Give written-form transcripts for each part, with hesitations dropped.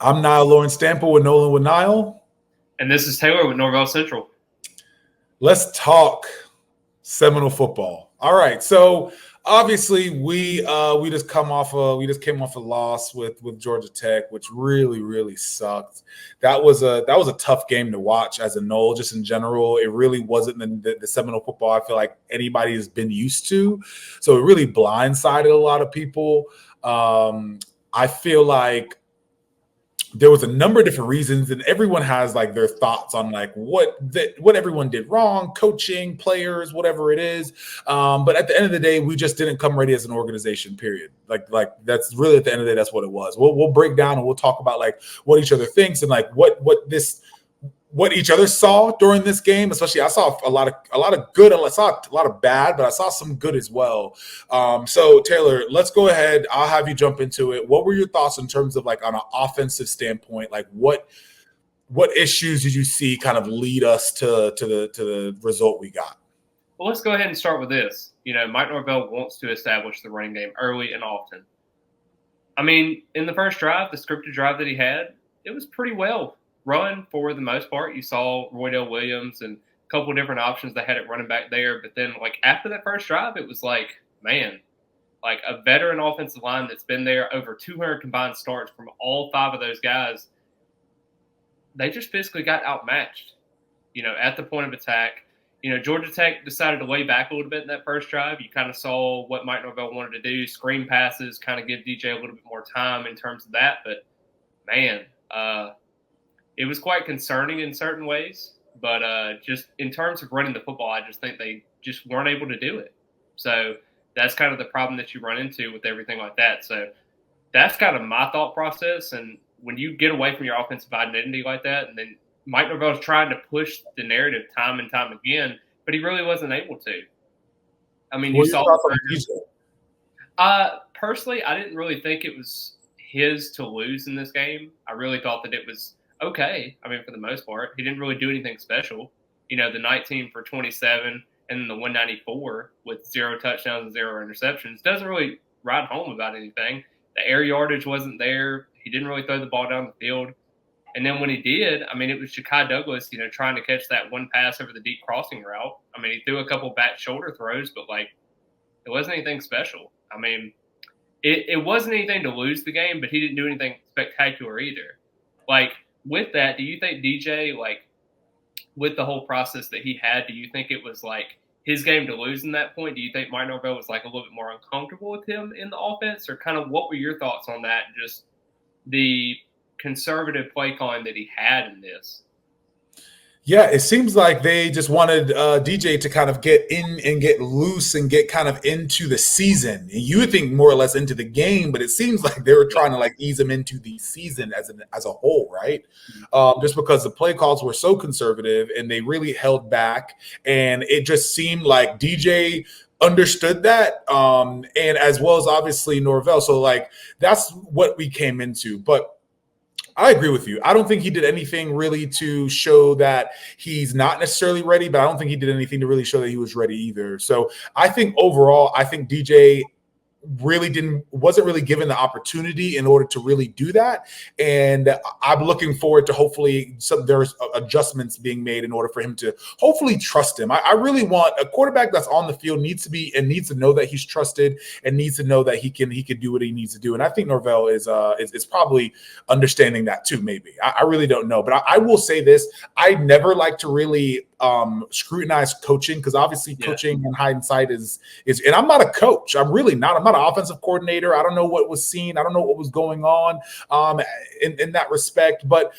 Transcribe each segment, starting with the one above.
I'm Niall Lawrence Stample with Nole'n with Niall. And this is Taylor with Norvell Central. Let's talk Seminole football. All right, so obviously we just came off a loss with Georgia Tech, which really sucked. That was a tough game to watch as a Nole, just in general. It really wasn't the Seminole football I feel like anybody has been used to, so it really blindsided a lot of people. I feel like there was a number of different reasons, and everyone has like their thoughts on like what everyone did wrong, coaching, players, whatever it is. But at the end of the day, we just didn't come ready as an organization. Period. Like that's really at the end of the day, that's what it was. We'll break down and we'll talk about like what each other thinks and like what each other saw during this game. Especially, I saw a lot of good. I saw a lot of bad, but I saw some good as well. So Taylor, let's go ahead. I'll have you jump into it. What were your thoughts in terms of like on an offensive standpoint? Like what issues did you see kind of lead us to the result we got? Well, let's go ahead and start with this. Mike Norvell wants to establish the running game early and often. I mean, in the first drive, the scripted drive that he had, it was pretty well run for the most part. You saw Roydell Williams and a couple of different options that had it running back there. But then, like, after that first drive, it was like, man, like a veteran offensive line that's been there over 200 combined starts from all five of those guys. They just physically got outmatched, at the point of attack. Georgia Tech decided to weigh back a little bit in that first drive. You kind of saw what Mike Norvell wanted to do, screen passes, kind of give DJ a little bit more time in terms of that. But, man, it was quite concerning in certain ways. But just in terms of running the football, I just think they just weren't able to do it. So that's kind of the problem that you run into with everything like that. So that's kind of my thought process. And when you get away from your offensive identity like that, and then Mike Norvell's trying to push the narrative time and time again, but he really wasn't able to. I mean, you saw personally, I didn't really think it was his to lose in this game. I really thought that it was okay. I mean, for the most part, he didn't really do anything special. The 19 for 27 and then the 194 with 0 touchdowns and 0 interceptions doesn't really ride home about anything. The air yardage wasn't there. He didn't really throw the ball down the field. And then when he did, I mean, it was Ja'Kai Douglas, trying to catch that one pass over the deep crossing route. I mean, he threw a couple back shoulder throws, but, like, it wasn't anything special. I mean, it wasn't anything to lose the game, but he didn't do anything spectacular either. Like, with that, do you think DJ, like, with the whole process that he had, do you think it was, like, his game to lose in that point? Do you think Mike Norvell was, like, a little bit more uncomfortable with him in the offense? Or kind of what were your thoughts on that, just the conservative play calling that he had in this? Yeah, it seems like they just wanted DJ to kind of get in and get loose and get kind of into the season. And you would think more or less into the game, but it seems like they were trying to like ease him into the season as a whole, right? Just because the play calls were so conservative and they really held back, and it just seemed like DJ understood that, and as well as obviously Norvell. So like that's what we came into, but I agree with you. I don't think he did anything really to show that he's not necessarily ready, but I don't think he did anything to really show that he was ready either. So I think overall, I think DJ wasn't really given the opportunity in order to really do that. And I'm looking forward to hopefully there's adjustments being made in order for him to hopefully trust him. I really want a quarterback that's on the field needs to know that he's trusted and needs to know that he can do what he needs to do. And I think Norvell is probably understanding that too. Maybe I really don't know, but I will say this: I never like to really scrutinize coaching, because obviously coaching in hindsight is and I'm not a coach. I'm really not. I'm not an offensive coordinator. I don't know what was seen. I don't know what was going on in that respect. But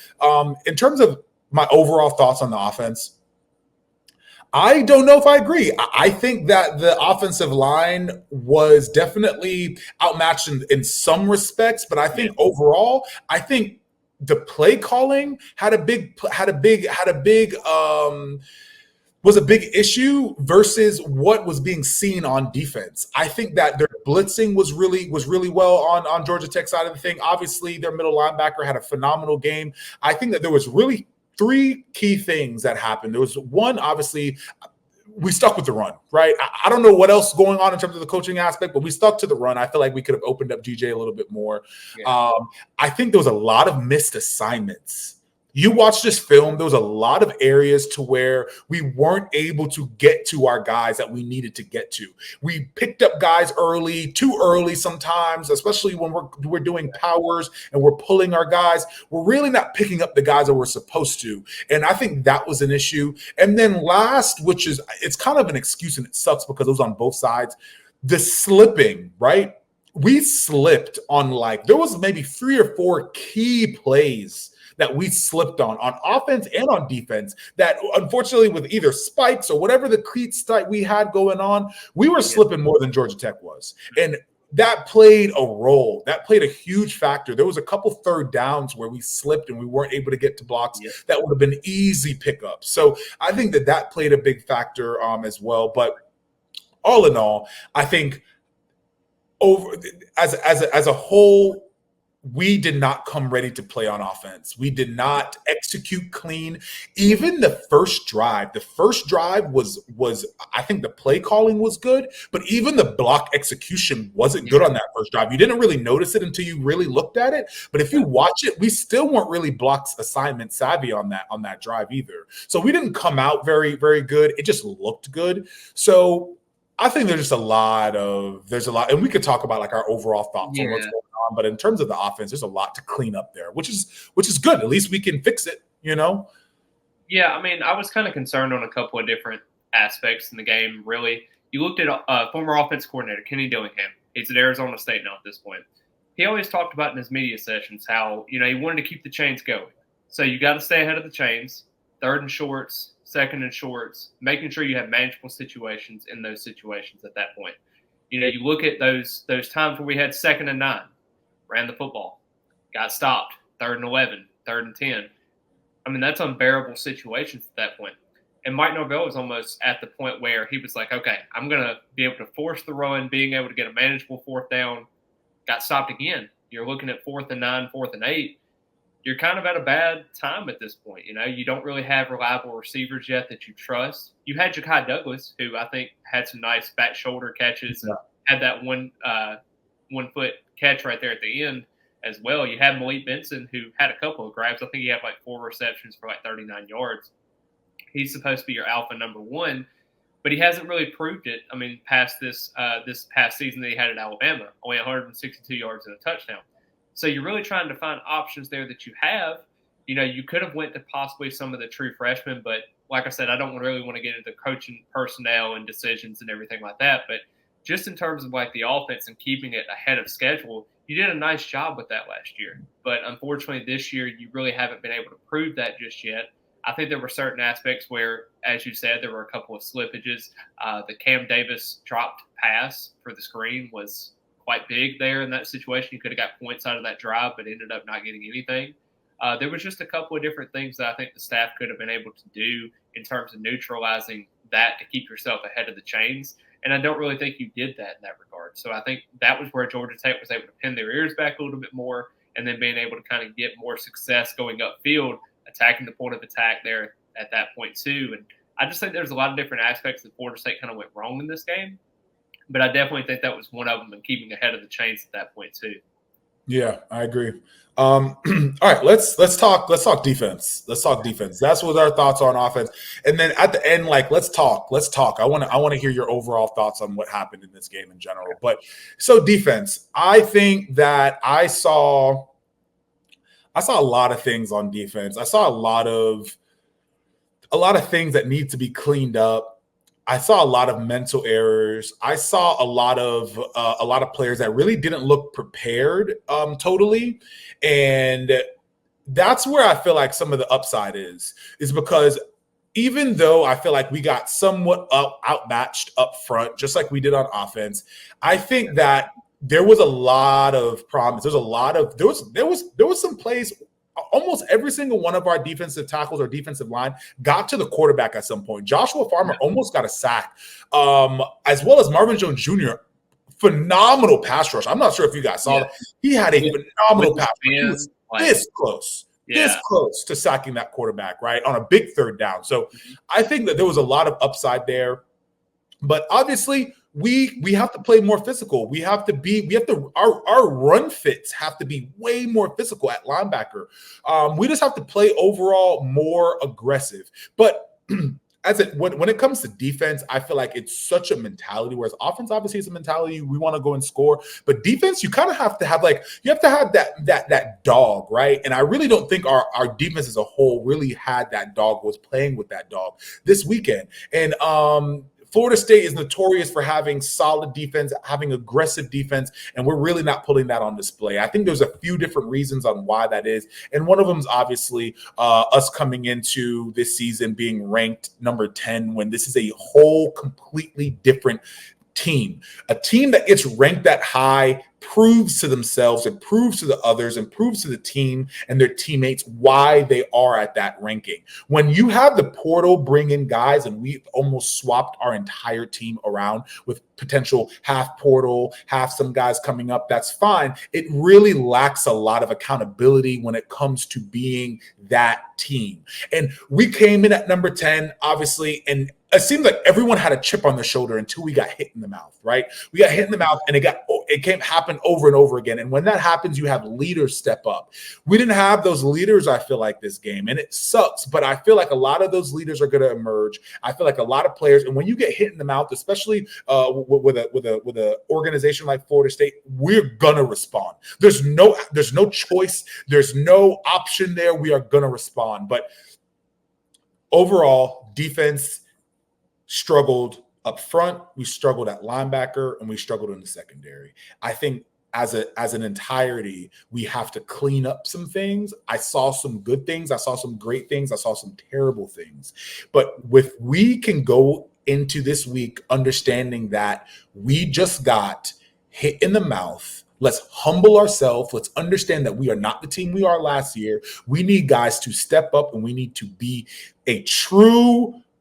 in terms of my overall thoughts on the offense, I don't know if I agree. I think that the offensive line was definitely outmatched in some respects, but I think overall, I think the play calling was a big issue versus what was being seen on defense. I think that their blitzing was really well on Georgia Tech side of the thing. Obviously, their middle linebacker had a phenomenal game. I think that there was really 3 key things that happened. There was one, obviously, we stuck with the run, right? I don't know what else is going on in terms of the coaching aspect, but we stuck to the run. I feel like we could have opened up GJ a little bit more. Yeah. I think there was a lot of missed assignments. You watch this film, there was a lot of areas to where we weren't able to get to our guys that we needed to get to. We picked up guys early, too early sometimes, especially when we're doing powers and we're pulling our guys. We're really not picking up the guys that we're supposed to. And I think that was an issue. And then last, which is, it's kind of an excuse and it sucks because it was on both sides, the slipping, right? We slipped on there was maybe 3 or 4 key plays that we slipped on offense and on defense that unfortunately with either spikes or whatever the cleats that we had going on, we were slipping more than Georgia Tech was. And that played a role. That played a huge factor. There was a couple third downs where we slipped and we weren't able to get to blocks that would have been easy pickups. So I think that played a big factor as well. But all in all, I think over as a whole, we did not come ready to play on offense. We did not execute clean. Even the first drive was I think the play calling was good, but even the block execution wasn't good on that first drive. You didn't really notice it until you really looked at it. But if you watch it, we still weren't really block assignment savvy on that drive either. So we didn't come out very, very good. It just looked good. So I think there's a lot, and we could talk about our overall thoughts on what's going on. But in terms of the offense, there's a lot to clean up there, which is good. At least we can fix it, Yeah, I mean, I was kind of concerned on a couple of different aspects in the game. Really, you looked at former offense coordinator Kenny Dillingham. He's at Arizona State now at this point. He always talked about in his media sessions how he wanted to keep the chains going. So you got to stay ahead of the chains. 3rd and shorts, 2nd and shorts, making sure you have manageable situations in those situations at that point. You look at those times where we had 2nd and 9, ran the football, got stopped, 3rd and 11, 3rd and 10. I mean, that's unbearable situations at that point. And Mike Norvell was almost at the point where he was like, okay, I'm going to be able to force the run, being able to get a manageable 4th down, got stopped again. You're looking at 4th and 9, 4th and 8. You're kind of at a bad time at this point. You don't really have reliable receivers yet that you trust. You had Ja'Kai Douglas, who I think had some nice back shoulder catches and had that 1 foot catch right there at the end as well. You had Malik Benson, who had a couple of grabs. I think he had 4 receptions for 39 yards. He's supposed to be your alpha number 1, but he hasn't really proved it. I mean, past this past season that he had at Alabama, only 162 yards and a touchdown. So you're really trying to find options there that you have. You could have went to possibly some of the true freshmen, but like I said, I don't really want to get into coaching personnel and decisions and everything like that. But just in terms of the offense and keeping it ahead of schedule, you did a nice job with that last year. But unfortunately, this year, you really haven't been able to prove that just yet. I think there were certain aspects where, as you said, there were a couple of slippages. The Cam Davis dropped pass for the screen was quite big there in that situation. You could have got points out of that drive, but ended up not getting anything. There was just a couple of different things that I think the staff could have been able to do in terms of neutralizing that to keep yourself ahead of the chains. And I don't really think you did that in that regard. So I think that was where Georgia Tech was able to pin their ears back a little bit more and then being able to kind of get more success going upfield, attacking the point of attack there at that point too. And I just think there's a lot of different aspects that Florida State kind of went wrong in this game. But I definitely think that was one of them and keeping ahead of the chains at that point too. Yeah, I agree. All right, let's talk defense. Let's talk defense. That's what our thoughts are on offense. And then at the end, let's talk. I want to hear your overall thoughts on what happened in this game in general. But so defense, I think that I saw a lot of things on defense. I saw a lot of things that need to be cleaned up. I saw a lot of mental errors. I saw a lot of players that really didn't look prepared totally. And that's where I feel like some of the upside is because even though I feel like we got somewhat outmatched up front, just like we did on offense, I think that there was a lot of problems. There was some plays. Almost every single one of our defensive tackles or defensive line got to the quarterback at some point. Joshua Farmer almost got a sack, as well as Marvin Jones Jr. Phenomenal pass rush. I'm not sure if you guys saw that. He had a phenomenal pass rush. He was this close to sacking that quarterback, right, on a big 3rd down. So I think that there was a lot of upside there. But obviously, we have to play more physical. Our run fits have to be way more physical at linebacker. We just have to play overall more aggressive. But when it comes to defense, I feel like it's such a mentality. Whereas offense, obviously, is a mentality we want to go and score. But defense, you kind of have to have that dog, right? And I really don't think our defense as a whole really had that dog, was playing with that dog this weekend. And Florida State is notorious for having solid defense, having aggressive defense, and we're really not putting that on display. I think there's a few different reasons on why that is, and one of them is obviously us coming into this season being ranked number 10 when this is a whole completely different team. A team that gets ranked that high proves to themselves and proves to the others and proves to the team and their teammates why they are at that ranking. When you have the portal bring in guys, and we've almost swapped our entire team around with potential half portal, half some guys coming up, that's fine. It really lacks a lot of accountability when it comes to being that team. And we came in at number 10, obviously, and it seemed like everyone had a chip on their shoulder until we got hit in the mouth, right? We got hit in the mouth, and it came happen over and over again. And when that happens, you have leaders step up. We didn't have those leaders, I feel like, this game, and it sucks. But I feel like a lot of those leaders are going to emerge. I feel like a lot of players, and when you get hit in the mouth, especially with a organization like Florida State, we're gonna respond. There's no choice. There's no option there. We are gonna respond. But overall, defense struggled up front, we struggled at linebacker, and we struggled in the secondary. I think as an entirety, we have to clean up some things. I saw some good things, I saw some great things, I saw some terrible things. But we can go into this week understanding that we just got hit in the mouth. Let's humble ourselves. Let's understand that we are not the team we are last year. We need guys to step up, and we need to be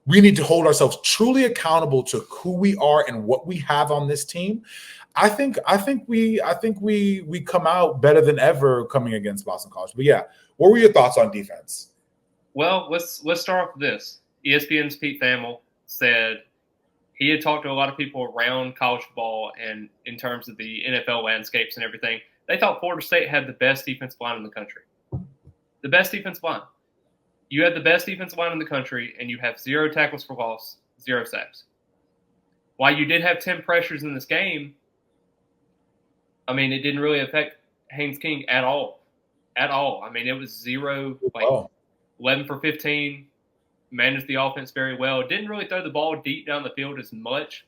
we need to hold ourselves truly accountable to who we are and what we have on this team. I think we come out better than ever coming against Boston College. But yeah, what were your thoughts on defense? Well, let's start off with this. ESPN's Pete Thamel said he had talked to a lot of people around college football and in terms of the NFL landscapes and everything. They thought Florida State had the best defensive line in the country. The best defensive line. You had the best defensive line in the country, and you have 0 tackles for loss, 0 sacks. While you did have 10 pressures in this game, I mean, it didn't really affect Haynes King at all. At all. I mean, it was 0, 11 for 15, managed the offense very well. Didn't really throw the ball deep down the field as much.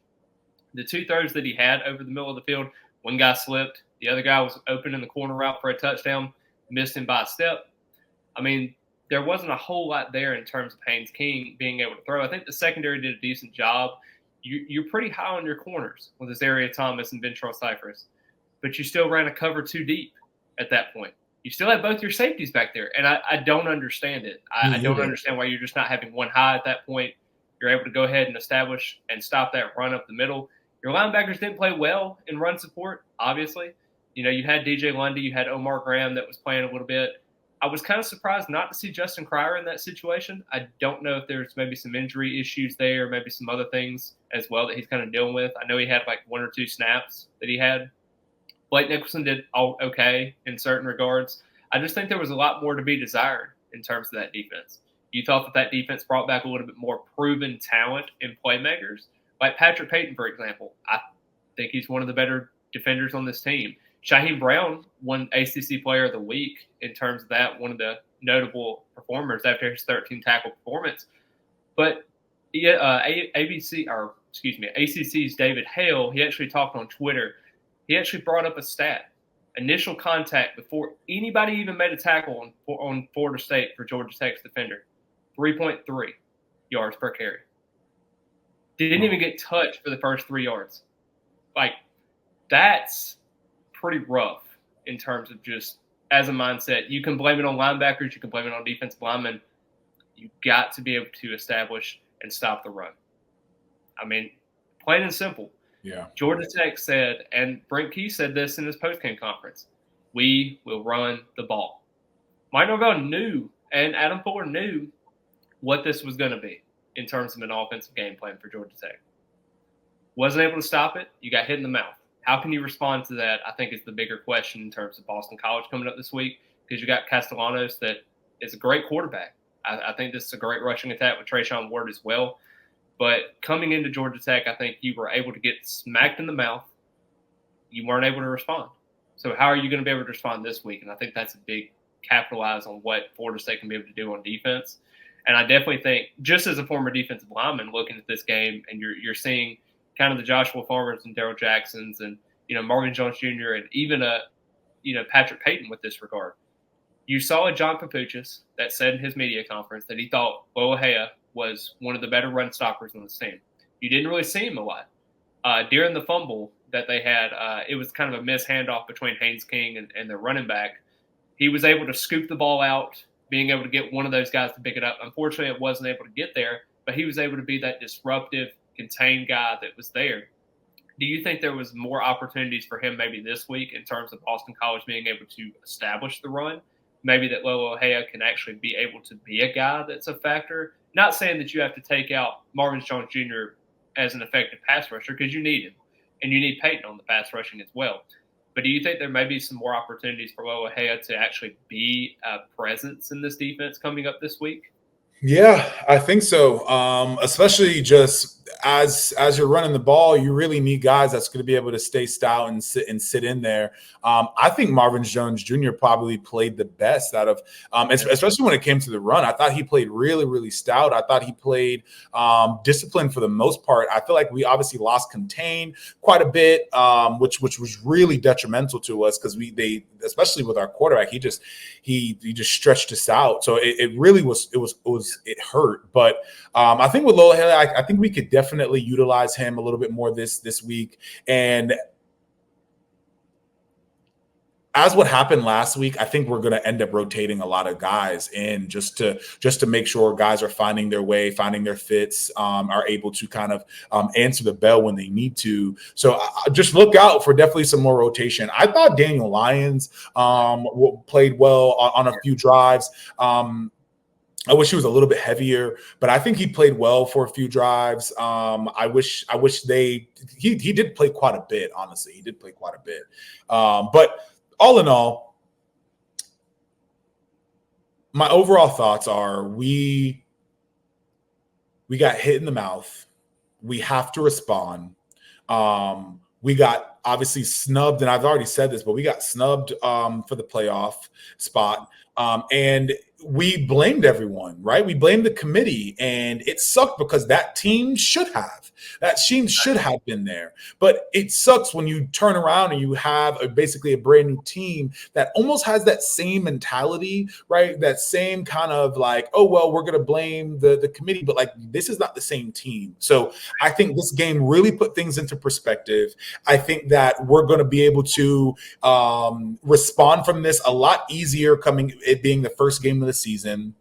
The 2 throws that he had over the middle of the field, one guy slipped. The other guy was open in the corner route for a touchdown, missed him by a step. I mean, there wasn't a whole lot there in terms of Haynes King being able to throw. I think the secondary did a decent job. You're pretty high on your corners with Azaria Thomas and Ventrell Cyphers, but you still ran a cover 2 deep at that point. You still have both your safeties back there, and I don't understand it. I don't understand why you're just not having one high at that point. You're able to go ahead and establish and stop that run up the middle. Your linebackers didn't play well in run support, obviously. You know, you had DJ Lundy, you had Omar Graham that was playing a little bit. I was kind of surprised not to see Justin Cryer in that situation. I don't know if there's maybe some injury issues there, maybe some other things as well that he's kind of dealing with. I know he had like 1 or 2 snaps that he had. Blake Nicholson did all okay in certain regards. I just think there was a lot more to be desired in terms of that defense. You thought that defense brought back a little bit more proven talent in playmakers, like Patrick Payton, for example. I think he's one of the better defenders on this team. Shaheem Brown won ACC Player of the Week in terms of that, one of the notable performers after his 13 tackle performance. But ACC's David Hale, he actually talked on Twitter. He actually brought up a stat: initial contact before anybody even made a tackle on Florida State for Georgia Tech's defender, 3.3 yards per carry. Didn't even get touched for the first 3 yards. Like, that's pretty rough in terms of just as a mindset. You can blame it on linebackers. You can blame it on defensive linemen. You got to be able to establish and stop the run. I mean, plain and simple. Yeah. Georgia Tech said, and Brent Key said this in his postgame conference, we will run the ball. Mike Norvell knew, and Adam Fuller knew what this was going to be in terms of an offensive game plan for Georgia Tech. Wasn't able to stop it. You got hit in the mouth. How can you respond to that? I think is the bigger question in terms of Boston College coming up this week, because you got Castellanos that is a great quarterback. I think this is a great rushing attack with Trayshawn Ward as well. But coming into Georgia Tech, I think you were able to get smacked in the mouth. You weren't able to respond. So how are you going to be able to respond this week? And I think that's a big capitalize on what Florida State can be able to do on defense. And I definitely think, just as a former defensive lineman looking at this game, and you're seeing kind of the Joshua Farmers and Daryl Jacksons and Marvin Jones Jr. and even Patrick Payton with this regard. You saw a John Papuchis that said in his media conference that he thought Loahea was one of the better run stoppers on the team. You didn't really see him a lot. During the fumble that they had, it was kind of a miss handoff between Haynes King and their running back. He was able to scoop the ball out, being able to get one of those guys to pick it up. Unfortunately, it wasn't able to get there, but he was able to be that disruptive, contained guy that was there. Do you think there was more opportunities for him maybe this week in terms of Boston College being able to establish the run? Maybe that Loahea can actually be able to be a guy that's a factor. Not saying that you have to take out Marvin Jones Jr. as an effective pass rusher, because you need him, and you need Peyton on the pass rushing as well. But do you think there may be some more opportunities for Loahea to actually be a presence in this defense coming up this week? Yeah, I think so. Especially just as you're running the ball, you really need guys that's going to be able to stay stout and sit in there. I think Marvin Jones Jr. probably played the best out of, especially when it came to the run. I thought he played really, really stout. I thought he played disciplined for the most part. I feel like we obviously lost contain quite a bit, which was really detrimental to us, because they especially with our quarterback, he just stretched us out. So it really it hurt. But I think with Loahea, I think we could definitely utilize him a little bit more this week. And as what happened last week, I think we're going to end up rotating a lot of guys in just to make sure guys are finding their way, finding their fits, are able to kind of answer the bell when they need to. So just look out for definitely some more rotation. I thought Daniel Lyons played well on a few drives. I wish he was a little bit heavier, but I think he played well for a few drives. I wish he did play quite a bit. Honestly, he did play quite a bit. But all in all, my overall thoughts are we got hit in the mouth. We have to respond. We got obviously snubbed, and I've already said this, but we got snubbed for the playoff spot. And we blamed everyone, right? We blamed the committee, and it sucked because that team should have been there. But it sucks when you turn around and you have basically a brand new team that almost has that same mentality, right? That same kind of like, oh, well, we're going to blame the committee, but like, this is not the same team. So I think this game really put things into perspective. I think that we're going to be able to respond from this a lot easier, it being the first game of the season.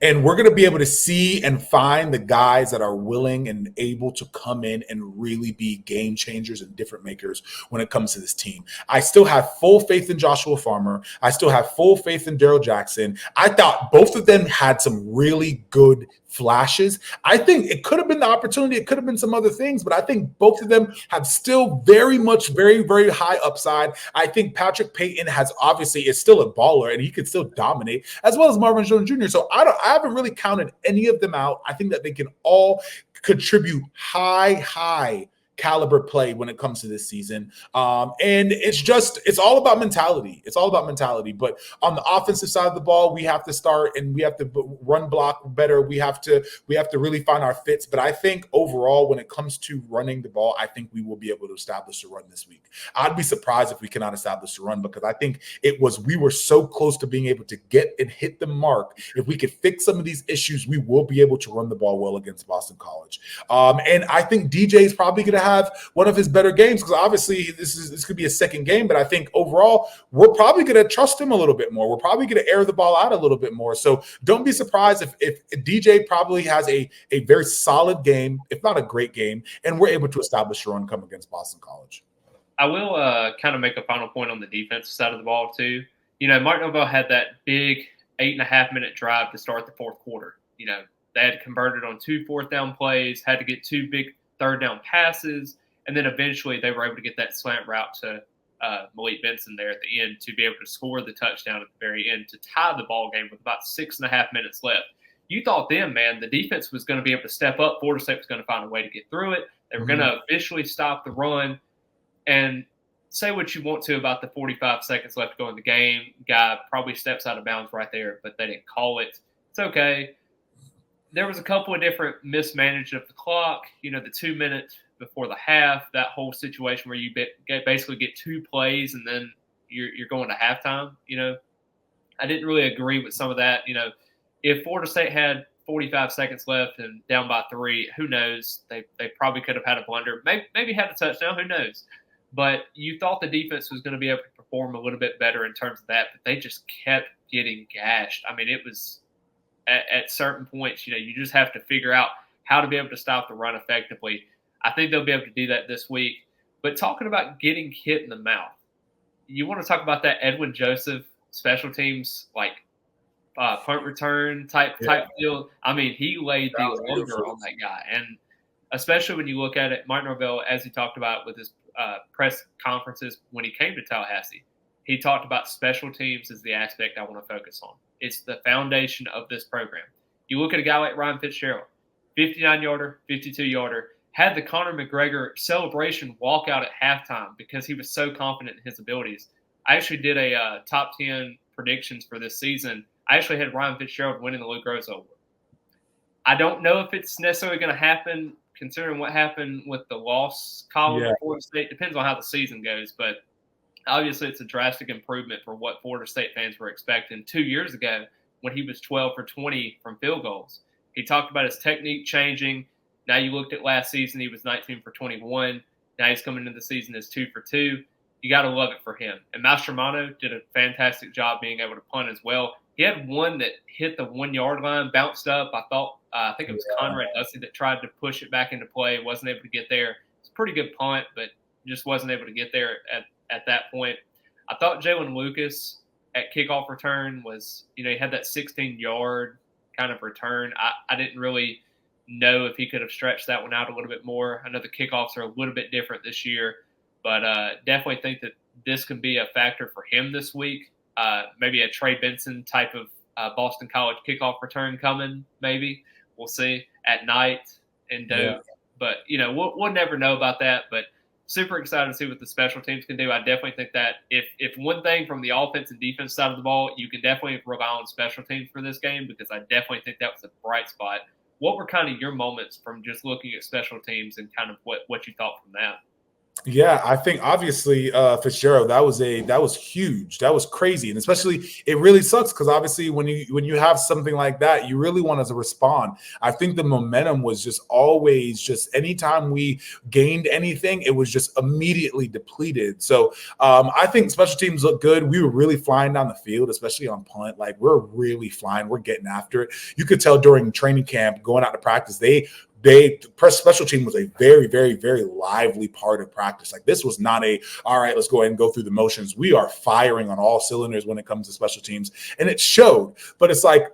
And we're going to be able to see and find the guys that are willing and able to come in and really be game changers and different makers when it comes to this team. I still have full faith in Joshua Farmer. I still have full faith in Daryl Jackson. I thought both of them had some really good flashes. I think it could have been the opportunity. It could have been some other things, but I think both of them have still very much, very, very high upside. I think Patrick Payton is still a baller, and he could still dominate, as well as Marvin Jones Jr. So I haven't really counted any of them out. I think that they can all contribute high caliber play when it comes to this season. And it's all about mentality. It's all about mentality. But on the offensive side of the ball, we have to start and we have to run block better. We have to really find our fits. But I think overall, when it comes to running the ball, I think we will be able to establish a run this week. I'd be surprised if we cannot establish a run, because I think we were so close to being able to get and hit the mark. If we could fix some of these issues, we will be able to run the ball well against Boston College. And I think DJ is probably going to have one of his better games, because obviously this could be a second game, but I think overall we're probably going to trust him a little bit more. We're probably going to air the ball out a little bit more. So don't be surprised if DJ probably has a very solid game, if not a great game, and we're able to establish a run come against Boston College. I will kind of make a final point on the defensive side of the ball too. Mark Norvell had that big 8.5-minute drive to start the fourth quarter. They had converted on 2 fourth down plays, had to get 2 big third down passes, and then eventually they were able to get that slant route to Malik Benson there at the end to be able to score the touchdown at the very end to tie the ball game with about 6.5 minutes left. You thought then, man, the defense was going to be able to step up. Florida State was going to find a way to get through it. They were going to officially stop the run. And say what you want to about the 45 seconds left to go in the game. Guy probably steps out of bounds right there, but they didn't call it. It's okay. There was a couple of different mismanagement of the clock. You know, the 2 minutes before the half, that whole situation where you basically get 2 plays and then you're going to halftime. You know, I didn't really agree with some of that. You know, if Florida State had 45 seconds left and down by 3, who knows? They probably could have had a blunder, maybe had a touchdown, who knows? But you thought the defense was going to be able to perform a little bit better in terms of that, but they just kept getting gashed. I mean, it was at certain points, you know, you just have to figure out how to be able to stop the run effectively. I think they'll be able to do that this week. But talking about getting hit in the mouth, you want to talk about that Edwin Joseph special teams, like punt return type deal. I mean, he laid the lumber on that guy. And especially when you look at it, Mike Norvell, as he talked about with his press conferences when he came to Tallahassee, he talked about special teams as the aspect I want to focus on. It's the foundation of this program. You look at a guy like Ryan Fitzgerald, 59-yarder, 52-yarder, had the Conor McGregor celebration walkout at halftime because he was so confident in his abilities. I actually did a top 10 predictions for this season. I actually had Ryan Fitzgerald winning the Luke Rose Award. I don't know if it's necessarily going to happen considering what happened with the loss column at Florida State. Depends on how the season goes, but obviously it's a drastic improvement for what Florida State fans were expecting 2 years ago when he was 12 for 20 from field goals. He talked about his technique changing. Now you looked at last season, he was 19 for 21. Now he's coming into the season as 2 for 2. You got to love it for him. And Mastromano did a fantastic job being able to punt as well. He had one that hit the 1 yard line, bounced up. I think it was Conrad Dusty that tried to push it back into play, wasn't able to get there. It's a pretty good punt, but just wasn't able to get there at that point. I thought Jalen Lucas at kickoff return was, you know, he had that 16-yard kind of return. I didn't really know if he could have stretched that one out a little bit more. I know the kickoffs are a little bit different this year, but definitely think that this can be a factor for him this week. Maybe a Trey Benson type of Boston College kickoff return coming, maybe. We'll see at night in Doak. Yeah. But, you know, we'll never know about that. But super excited to see what the special teams can do. I definitely think that if one thing from the offense and defense side of the ball, you can definitely rely on special teams for this game because I definitely think that was a bright spot. What were kind of your moments from just looking at special teams and kind of what you thought from that? Yeah, I think obviously Fitzgerald, that was huge. That was crazy. And especially it really sucks because obviously when you have something like that, you really want to respond. I think the momentum was just always just anytime we gained anything, it was just immediately depleted. So I think special teams look good. We were really flying down the field, especially on punt. Like we're really flying. We're getting after it. You could tell during training camp, going out to practice, press special team was a very, very, very lively part of practice. Like this was not all right, let's go ahead and go through the motions. We are firing on all cylinders when it comes to special teams. And it showed, but it's like,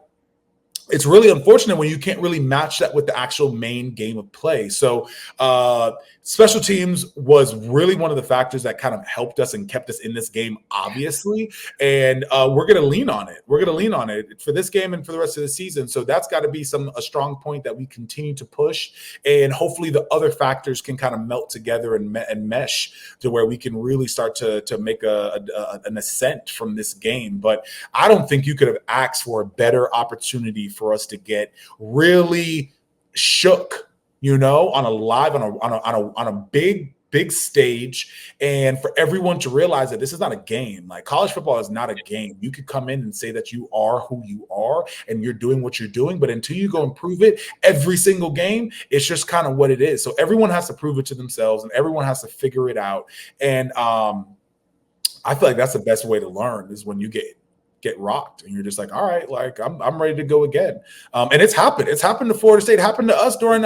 it's really unfortunate when you can't really match that with the actual main game of play. So special teams was really one of the factors that kind of helped us and kept us in this game, obviously. And we're going to lean on it. We're going to lean on it for this game and for the rest of the season. So that's got to be a strong point that we continue to push. And hopefully the other factors can kind of melt together and mesh to where we can really start to make an ascent from this game. But I don't think you could have asked for a better opportunity for us to get really shook, you know, on a big stage, and for everyone to realize that this is not a game. Like college football is not a game. You could come in and say that you are who you are and you're doing what you're doing, but until you go and prove it every single game, it's just kind of what it is. So everyone has to prove it to themselves and everyone has to figure it out. And I feel like that's the best way to learn is when you get get rocked, and you're just like, all right, like I'm ready to go again. And it's happened. It's happened to Florida State. It happened to us during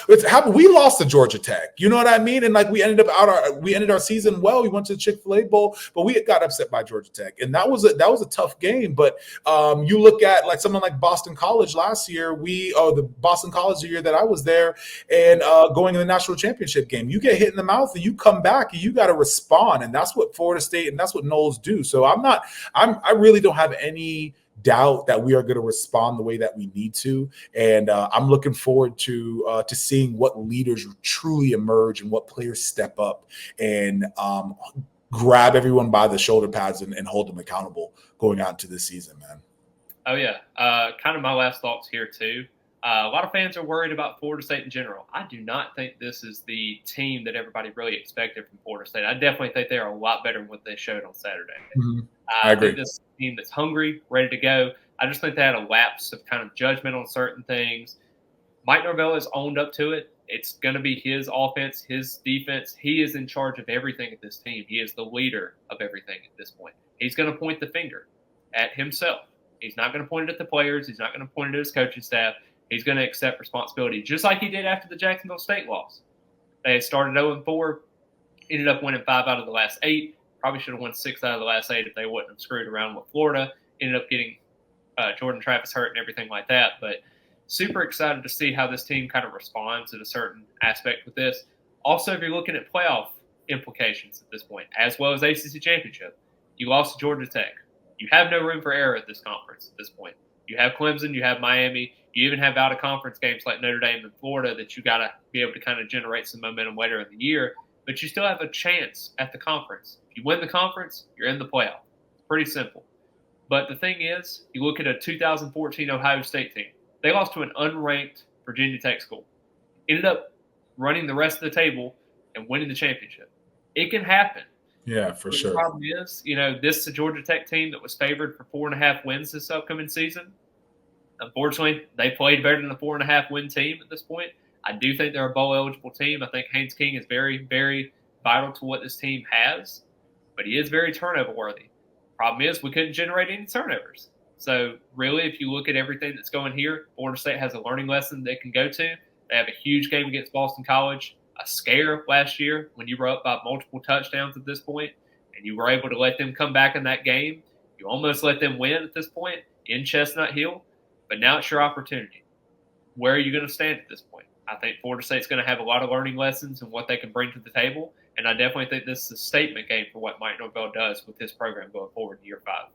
it's happened. We lost to Georgia Tech. You know what I mean? And like we ended our season well. We went to the Chick-fil-A Bowl, but we got upset by Georgia Tech, and that was a tough game. But you look at like someone like Boston College last year. The Boston College the year that I was there, and going in the national championship game, you get hit in the mouth and you come back and you got to respond, and that's what Florida State and that's what Noles do. So I really don't have any doubt that we are going to respond the way that we need to, and I'm looking forward to seeing what leaders truly emerge and what players step up and grab everyone by the shoulder pads and hold them accountable going out into this season, man. Oh yeah, kind of my last thoughts here too. A lot of fans are worried about Florida State in general. I do not think this is the team that everybody really expected from Florida State. I definitely think they are a lot better than what they showed on Saturday. Mm-hmm. I agree. think this is a team that's hungry, ready to go. I just think they had a lapse of kind of judgment on certain things. Mike Norvell has owned up to it. It's going to be his offense, his defense. He is in charge of everything at this team. He is the leader of everything at this point. He's going to point the finger at himself. He's not going to point it at the players. He's not going to point it at his coaching staff. He's going to accept responsibility, just like he did after the Jacksonville State loss. They had started 0-4, ended up winning 5 out of the last 8. Probably should have won 6 out of the last 8 if they wouldn't have screwed around with Florida. Ended up getting Jordan Travis hurt and everything like that. But super excited to see how this team kind of responds in a certain aspect with this. Also, if you're looking at playoff implications at this point, as well as ACC Championship, you lost to Georgia Tech. You have no room for error at this conference at this point. You have Clemson, you have Miami, you even have out-of-conference games like Notre Dame and Florida that you got to be able to kind of generate some momentum later in the year, but you still have a chance at the conference. If you win the conference, you're in the playoff. It's pretty simple. But the thing is, you look at a 2014 Ohio State team. They lost to an unranked Virginia Tech school. Ended up running the rest of the table and winning the championship. It can happen. Yeah, for sure. The problem is, this is a Georgia Tech team that was favored for 4.5 wins this upcoming season. Unfortunately, they played better than a 4.5 win team at this point. I do think they're a bowl eligible team. I think Haynes King is very, very vital to what this team has, but he is very turnover worthy. Problem is, we couldn't generate any turnovers. So really, if you look at everything that's going here, Florida State has a learning lesson they can go to. They have a huge game against Boston College, a scare last year when you were up by multiple touchdowns at this point, and you were able to let them come back in that game. You almost let them win at this point in Chestnut Hill, but now it's your opportunity. Where are you going to stand at this point? I think Florida State's going to have a lot of learning lessons and what they can bring to the table, and I definitely think this is a statement game for what Mike Norvell does with his program going forward in year 5.